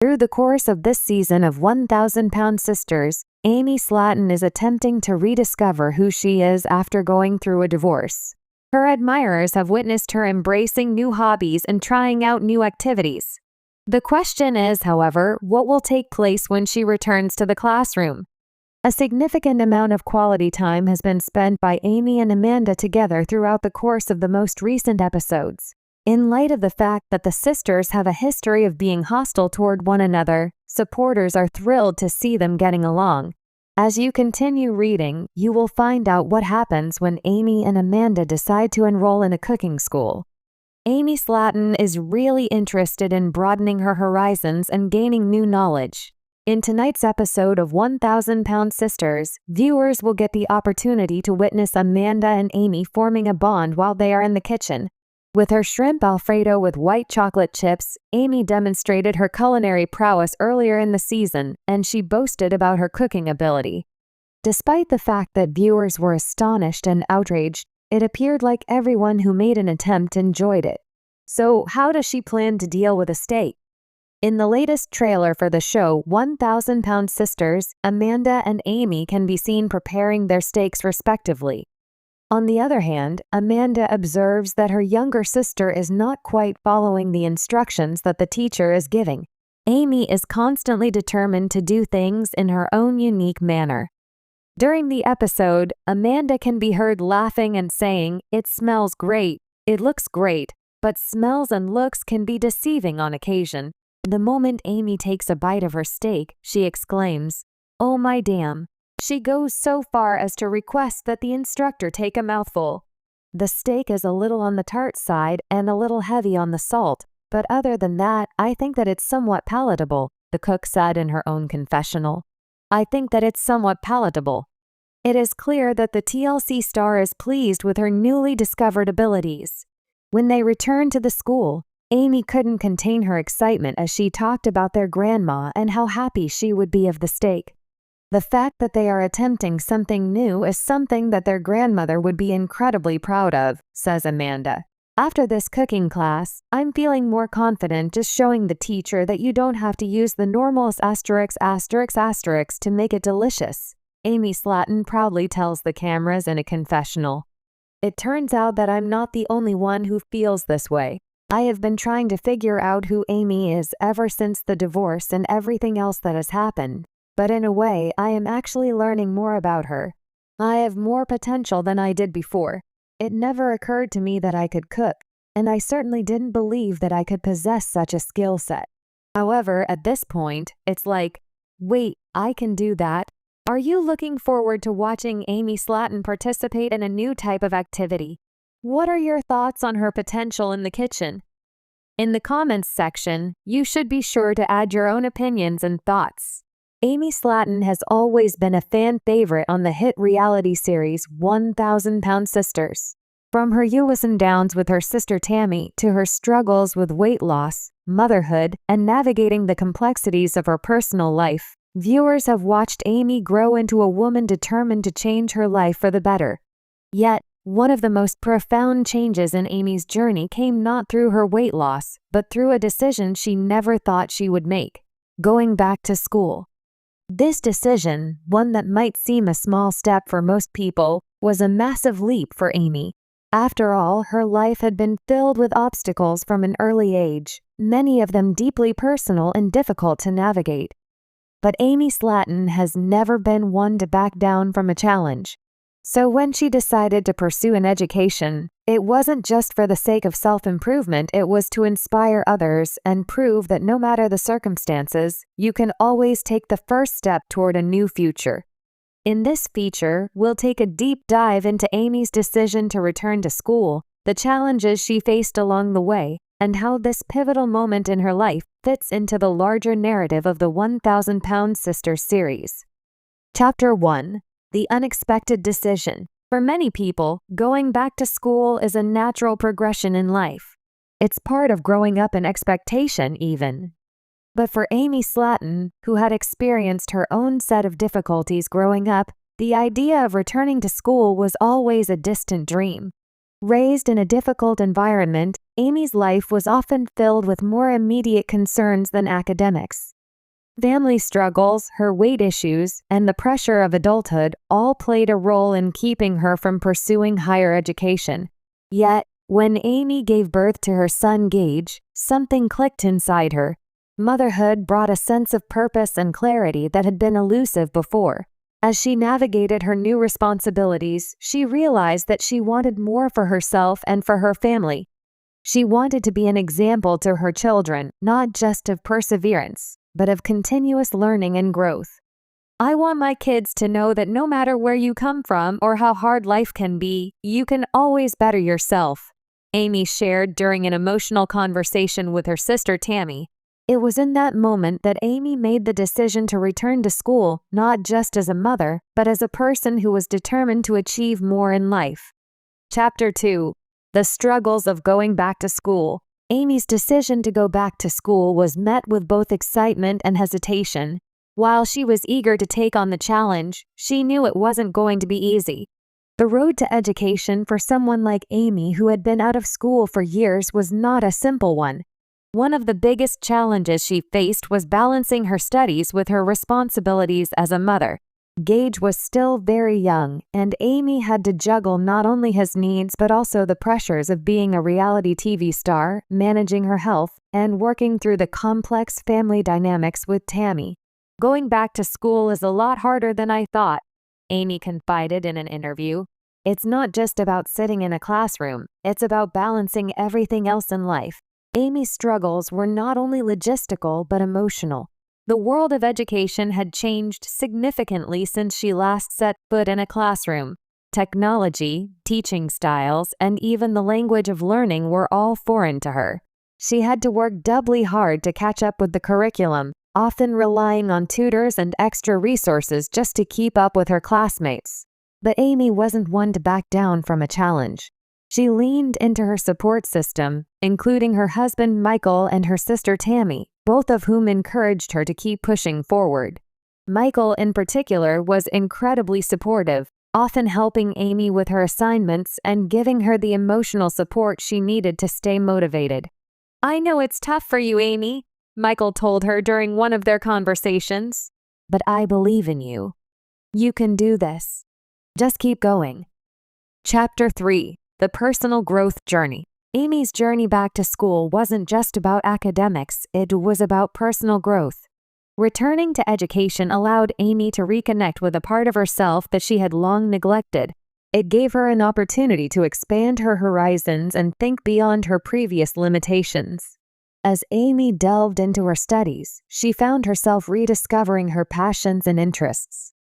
Through the course of this season of 1,000-Pound Sisters, Amy Slaton is attempting to rediscover who she is after going through a divorce. Her admirers have witnessed her embracing new hobbies and trying out new activities. The question is, however, what will take place when she returns to the classroom? A significant amount of quality time has been spent by Amy and Amanda together throughout the course of the most recent episodes. In light of the fact that the sisters have a history of being hostile toward one another, supporters are thrilled to see them getting along. As you continue reading, you will find out what happens when Amy and Amanda decide to enroll in a cooking school. Amy Slaton is really interested in broadening her horizons and gaining new knowledge. In tonight's episode of 1,000-Pound Sisters, viewers will get the opportunity to witness Amanda and Amy forming a bond while they are in the kitchen. With her shrimp Alfredo with white chocolate chips, Amy demonstrated her culinary prowess earlier in the season, and she boasted about her cooking ability. Despite the fact that viewers were astonished and outraged, it appeared like everyone who made an attempt enjoyed it. So, how does she plan to deal with a steak? In the latest trailer for the show 1,000-Pound Sisters, Amanda and Amy can be seen preparing their steaks respectively. On the other hand, Amanda observes that her younger sister is not quite following the instructions that the teacher is giving. Amy is constantly determined to do things in her own unique manner. During the episode, Amanda can be heard laughing and saying, "It smells great, it looks great," but smells and looks can be deceiving on occasion. The moment Amy takes a bite of her steak, she exclaims, "Oh my damn." She goes so far as to request that the instructor take a mouthful. The steak is a little on the tart side and a little heavy on the salt, but other than that, I think that it's somewhat palatable, the cook said in her own confessional. I think that it's somewhat palatable. It is clear that the TLC star is pleased with her newly discovered abilities. When they returned to the school, Amy couldn't contain her excitement as she talked about their grandma and how happy she would be of the steak. The fact that they are attempting something new is something that their grandmother would be incredibly proud of, says Amanda. After this cooking class, I'm feeling more confident just showing the teacher that you don't have to use the normal asterisk to make it delicious, Amy Slaton proudly tells the cameras in a confessional. It turns out that I'm not the only one who feels this way. I have been trying to figure out who Amy is ever since the divorce and everything else that has happened. But in a way, I am actually learning more about her. I have more potential than I did before. It never occurred to me that I could cook, and I certainly didn't believe that I could possess such a skill set. However, at this point, it's like, wait, I can do that? Are you looking forward to watching Amy Slaton participate in a new type of activity? What are your thoughts on her potential in the kitchen? In the comments section, you should be sure to add your own opinions and thoughts. Amy Slaton has always been a fan favorite on the hit reality series 1,000-Pound Sisters. From her ups and downs with her sister Tammy to her struggles with weight loss, motherhood, and navigating the complexities of her personal life, viewers have watched Amy grow into a woman determined to change her life for the better. Yet, one of the most profound changes in Amy's journey came not through her weight loss, but through a decision she never thought she would make: going back to school. This decision, one that might seem a small step for most people, was a massive leap for Amy. After all, her life had been filled with obstacles from an early age, many of them deeply personal and difficult to navigate. But Amy Slaton has never been one to back down from a challenge. So when she decided to pursue an education, it wasn't just for the sake of self-improvement, it was to inspire others and prove that no matter the circumstances, you can always take the first step toward a new future. In this feature, we'll take a deep dive into Amy's decision to return to school, the challenges she faced along the way, and how this pivotal moment in her life fits into the larger narrative of the 1,000-Pound Sisters series. Chapter 1. The Unexpected Decision. For many people, going back to school is a natural progression in life. It's part of growing up in expectation, even. But for Amy Slaton, who had experienced her own set of difficulties growing up, the idea of returning to school was always a distant dream. Raised in a difficult environment, Amy's life was often filled with more immediate concerns than academics. Family struggles, her weight issues, and the pressure of adulthood all played a role in keeping her from pursuing higher education. Yet, when Amy gave birth to her son Gage, something clicked inside her. Motherhood brought a sense of purpose and clarity that had been elusive before. As she navigated her new responsibilities, she realized that she wanted more for herself and for her family. She wanted to be an example to her children, not just of perseverance, but of continuous learning and growth. I want my kids to know that no matter where you come from or how hard life can be, you can always better yourself, Amy shared during an emotional conversation with her sister Tammy. It was in that moment that Amy made the decision to return to school, not just as a mother, but as a person who was determined to achieve more in life. Chapter 2. The struggles of going back to school. Amy's decision to go back to school was met with both excitement and hesitation. While she was eager to take on the challenge, she knew it wasn't going to be easy. The road to education for someone like Amy, who had been out of school for years, was not a simple one. One of the biggest challenges she faced was balancing her studies with her responsibilities as a mother. Gage was still very young, and Amy had to juggle not only his needs but also the pressures of being a reality TV star, managing her health, and working through the complex family dynamics with Tammy. Going back to school is a lot harder than I thought, Amy confided in an interview. It's not just about sitting in a classroom, it's about balancing everything else in life. Amy's struggles were not only logistical but emotional. The world of education had changed significantly since she last set foot in a classroom. Technology, teaching styles, and even the language of learning were all foreign to her. She had to work doubly hard to catch up with the curriculum, often relying on tutors and extra resources just to keep up with her classmates. But Amy wasn't one to back down from a challenge. She leaned into her support system, including her husband Michael and her sister Tammy, both of whom encouraged her to keep pushing forward. Michael, in particular, was incredibly supportive, often helping Amy with her assignments and giving her the emotional support she needed to stay motivated. "I know it's tough for you, Amy," Michael told her during one of their conversations, "but I believe in you. You can do this. Just keep going." Chapter 3. The Personal Growth Journey. Amy's journey back to school wasn't just about academics, it was about personal growth. Returning to education allowed Amy to reconnect with a part of herself that she had long neglected. It gave her an opportunity to expand her horizons and think beyond her previous limitations. As Amy delved into her studies, she found herself rediscovering her passions and interests.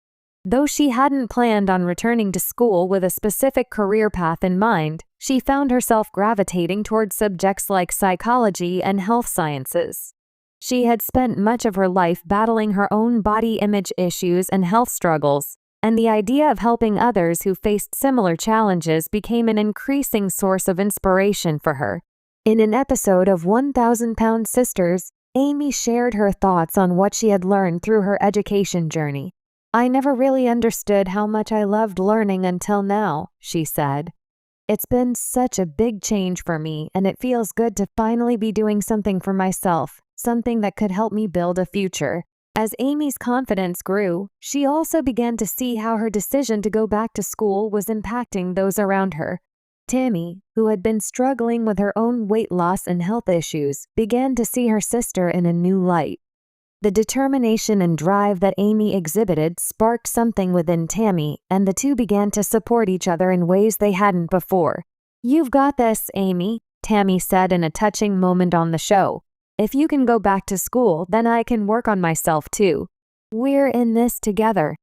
Though she hadn't planned on returning to school with a specific career path in mind, she found herself gravitating towards subjects like psychology and health sciences. She had spent much of her life battling her own body image issues and health struggles, and the idea of helping others who faced similar challenges became an increasing source of inspiration for her. In an episode of 1,000-Pound Sisters, Amy shared her thoughts on what she had learned through her education journey. "I never really understood how much I loved learning until now," she said. "It's been such a big change for me, and it feels good to finally be doing something for myself, something that could help me build a future." As Amy's confidence grew, she also began to see how her decision to go back to school was impacting those around her. Tammy, who had been struggling with her own weight loss and health issues, began to see her sister in a new light. The determination and drive that Amy exhibited sparked something within Tammy, and the two began to support each other in ways they hadn't before. "You've got this, Amy," Tammy said in a touching moment on the show. "If you can go back to school, then I can work on myself too. We're in this together."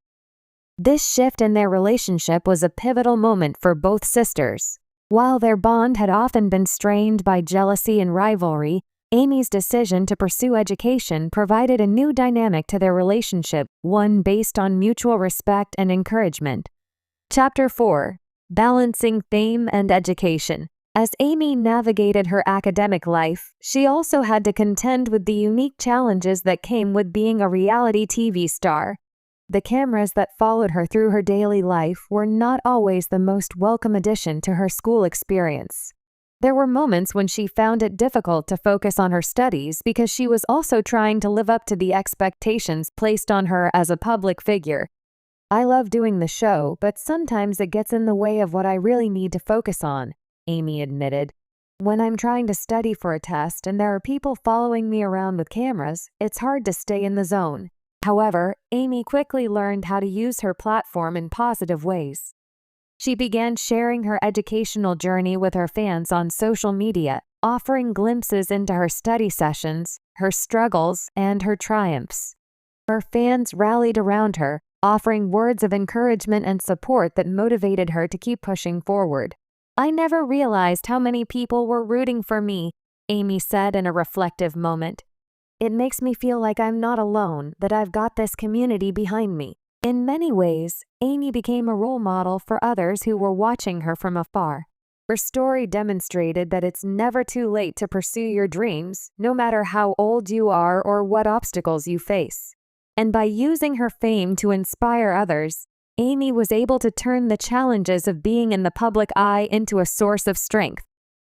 This shift in their relationship was a pivotal moment for both sisters. While their bond had often been strained by jealousy and rivalry, Amy's decision to pursue education provided a new dynamic to their relationship, one based on mutual respect and encouragement. Chapter 4. Balancing Fame and Education. As Amy navigated her academic life, she also had to contend with the unique challenges that came with being a reality TV star. The cameras that followed her through her daily life were not always the most welcome addition to her school experience. There were moments when she found it difficult to focus on her studies because she was also trying to live up to the expectations placed on her as a public figure. "I love doing the show, but sometimes it gets in the way of what I really need to focus on," Amy admitted. "When I'm trying to study for a test and there are people following me around with cameras, it's hard to stay in the zone." However, Amy quickly learned how to use her platform in positive ways. She began sharing her educational journey with her fans on social media, offering glimpses into her study sessions, her struggles, and her triumphs. Her fans rallied around her, offering words of encouragement and support that motivated her to keep pushing forward. "I never realized how many people were rooting for me," Amy said in a reflective moment. "It makes me feel like I'm not alone, that I've got this community behind me." In many ways, Amy became a role model for others who were watching her from afar. Her story demonstrated that it's never too late to pursue your dreams, no matter how old you are or what obstacles you face. And by using her fame to inspire others, Amy was able to turn the challenges of being in the public eye into a source of strength.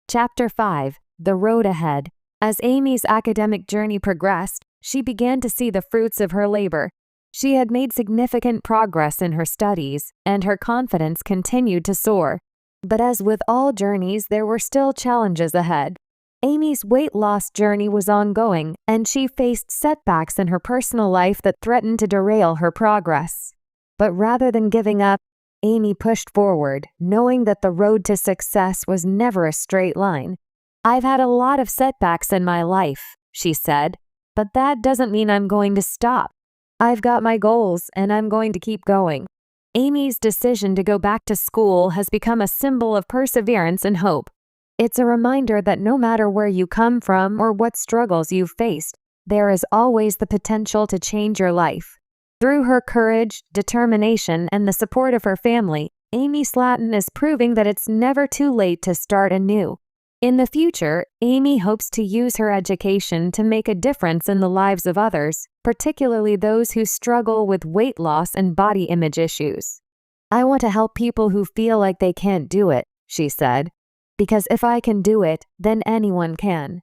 Chapter 5: The Road Ahead. As Amy's academic journey progressed, she began to see the fruits of her labor. She had made significant progress in her studies, and her confidence continued to soar. But as with all journeys, there were still challenges ahead. Amy's weight loss journey was ongoing, and she faced setbacks in her personal life that threatened to derail her progress. But rather than giving up, Amy pushed forward, knowing that the road to success was never a straight line. "I've had a lot of setbacks in my life," she said, "but that doesn't mean I'm going to stop. I've got my goals, and I'm going to keep going." Amy's decision to go back to school has become a symbol of perseverance and hope. It's a reminder that no matter where you come from or what struggles you've faced, there is always the potential to change your life. Through her courage, determination, and the support of her family, Amy Slaton is proving that it's never too late to start anew. In the future, Amy hopes to use her education to make a difference in the lives of others, particularly those who struggle with weight loss and body image issues. "I want to help people who feel like they can't do it," she said, "because if I can do it, then anyone can."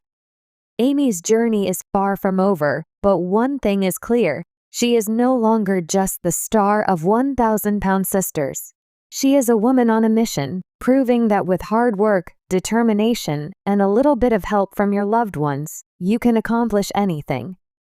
Amy's journey is far from over, but one thing is clear: she is no longer just the star of 1,000-Pound Sisters. She is a woman on a mission, proving that with hard work, determination, and a little bit of help from your loved ones, you can accomplish anything.